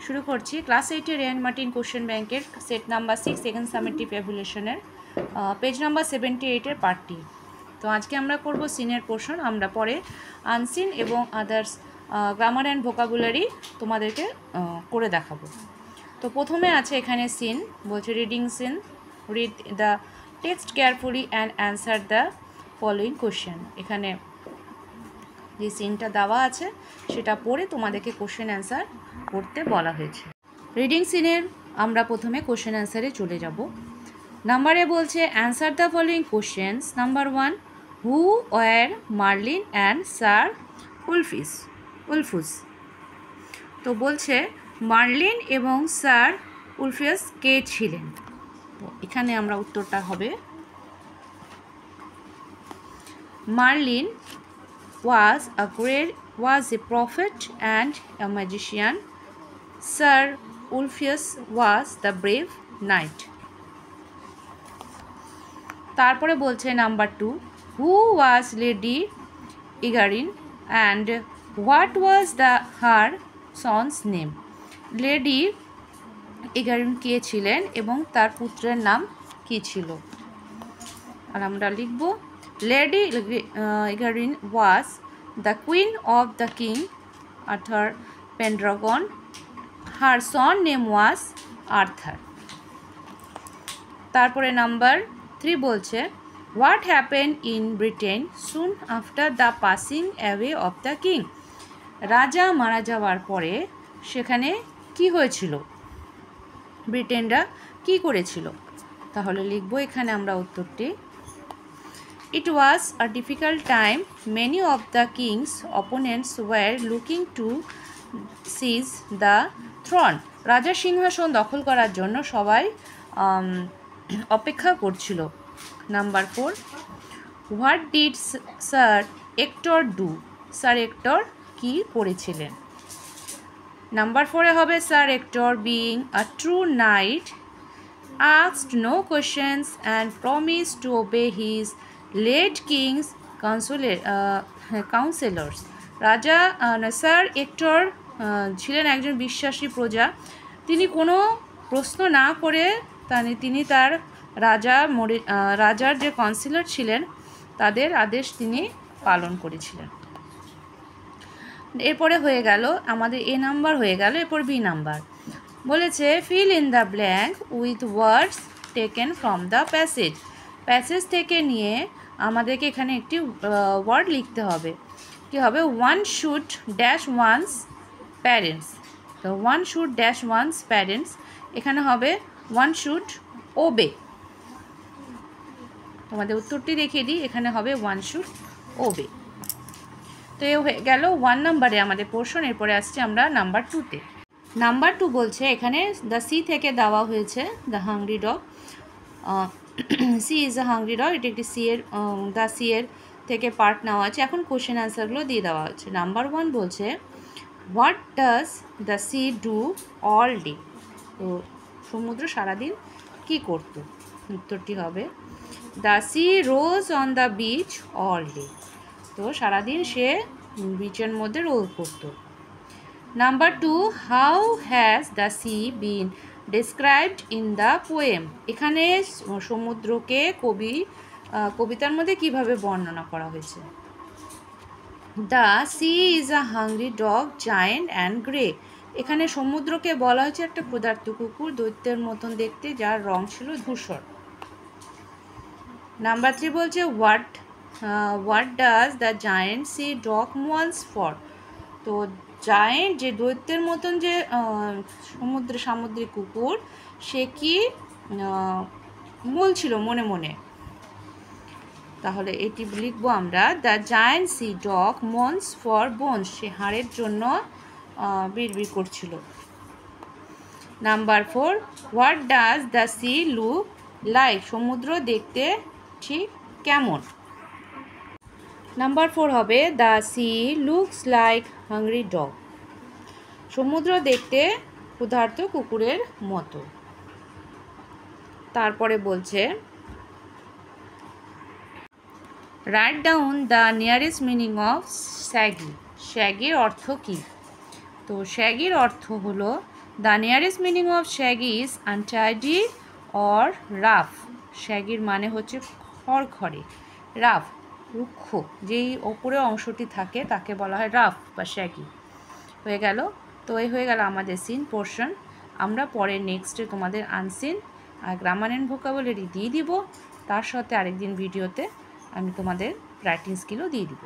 শুরু করছি ক্লাস 8 এর রেয়ান মার্টিন কোশ্চেন ব্যাংকের সেট নাম্বার 6 সেকেন্ড সামেটিভ এভ্যালুয়েশনের পেজ নাম্বার 78 এর পার্ট টি। তো আজকে আমরা করব সিনের পোর্শন। আমরা পরে আনসিন এবং আদার্স গ্রামার অ্যান্ড ভোকাবুলারি তোমাদেরকে করে দেখাবো। তো প্রথমে আছে এখানে সিন, বলছে reading seen, read the text carefully and answer the following question. এখানে যে সিনটা দেওয়া আছে সেটা পড়ে তোমাদেরকে কোশ্চেন অ্যান্সার করতে বলা হয়েছে। রিডিং সিনের আমরা প্রথমে কোশ্চেন অ্যান্সারে চলে যাব। নাম্বারে বলছে answer the following questions. Number 1, who were Merlin and sir উলফুস। তো বলছে মার্লিন এবং স্যার উলফিয়াস কে ছিলেন? তো এখানে আমরা উত্তরটা হবে marlin was a prophet and a magician. Sir Ulfius was the brave knight. তারপরে বলছে number 2, who was Lady Egarin and what was her son's name? Lady Igraine কে ছিলেন এবং তার পুত্রের নাম কি ছিল? আর আমরা লিখব Lady Egarin was the queen of the king Arthur Pendragon. Her son name was Arthur. তারপরে নাম্বার 3 বলছে what happened in Britain soon after the passing away of the king? রাজা মারা যাওয়ার পরে সেখানে কি হয়েছিল? ব্রিটেনরা কি করেছিল? তাহলে লিখব এখানে আমরা উত্তরটি It was a difficult time. Many of the king's opponents were looking to seize the throne. রাজার সিংহাসন দখল করার জন্য সবাই অপেক্ষা করছিল। Number 4, what did sir hectare do? Sir hectare কি করেছিলেন? নাম্বার 4 হবে sir hectare being a true night asked no questions and promised to obey his late king's counselors. রাজা স্যার হেক্টর ছিলেন একজন বিশ্বাসী প্রজা। তিনি কোনো প্রশ্ন না করে তিনি তার রাজার যে কাউন্সিলর ছিলেন তাদের আদেশ তিনি পালন করেছিলেন। এরপরে হয়ে গেল আমাদের এ নাম্বার হয়ে গেল। এরপর বি নাম্বার বলেছে fill in the blank with words taken from the passage থেকে নিয়ে আমাদেরকে এখানে একটি ওয়ার্ড লিখতে হবে। কি হবে? One should dash one's parents. তো one should dash one's parents, এখানে হবে ওয়ান শুড ওবে। তোমাদের উত্তরটি দেখিয়ে দিই, এখানে হবে ওয়ান শুড ওবে। তো এ হয়ে গেল 1 নাম্বারে আমাদের পোর্শন। এরপরে আসছে আমরা নাম্বার 2তে। নাম্বার 2 বলছে এখানে দ্য সি থেকে দেওয়া হয়েছে the hungry dog. Sea is a hungry dog, এটি একটি দ্য সি এর থেকে পার্ট নেওয়া আছে। এখন কোশ্চেন অ্যান্সারগুলো দিয়ে দেওয়া হচ্ছে। নাম্বার 1 বলছে what does the sea do all day? তো সমুদ্র সারাদিন কি করতো? উত্তরটি হবে the sea rolls on the beach all day. তো সারাদিন সে বিচের মধ্যে রোল করতো। Number 2, how has the sea been described in the poem? এখানে সমুদ্রকে কবিতার মধ্যে কিভাবে বর্ণনা করা হয়েছে? The sea is a hungry dog giant and grey. এখানে সমুদ্রকে বলা হয়েছে একটা ক্ষুধার্ত কুকুর, দৈত্যের মতন দেখতে, যার রং ছিল ধূসর। নাম্বার 3 বলছে what does the giant sea dog wants for? তো জায়েন্ট যে দৈত্যের মতন যে সামুদ্রিক কুকুর, সে কি বলছিল মনে মনে? তাহলে এটি লিখবো আমরা the giant sea dog moans for bones. সে হাড়ের জন্য বিড়বিড় করছিল। Number 4, what does the sea look like? সমুদ্র দেখতে ঠিক কেমন? নাম্বার 4 হবে the sea looks like hungry dog. সমুদ্র দেখতে ক্ষুধার্ত কুকুরের মতো। তারপরে বলছে write down the nearest meaning of shaggy. শ্যাগির অর্থ কী? তো শ্যাগির অর্থ হলো the nearest meaning of shaggy is untidy or rough. শ্যাগির মানে হচ্ছে খড়খড়ে, রাফ রুক্ষ, যেই ওপরে অংশটি থাকে তাকে বলা হয় রাফ বা শ্যাগি। হয়ে গেল। তো এই হয়ে গেল আমাদের সিন পোর্শন। আমরা পরে নেক্সটে তোমাদের আনসিন আর গ্রামার অ্যান্ড ভোকাবুলারি দিয়ে দিব, তার সাথে আরেকদিন ভিডিওতে আমি তোমাদের রাইটিং স্কিলও দিয়ে দিব।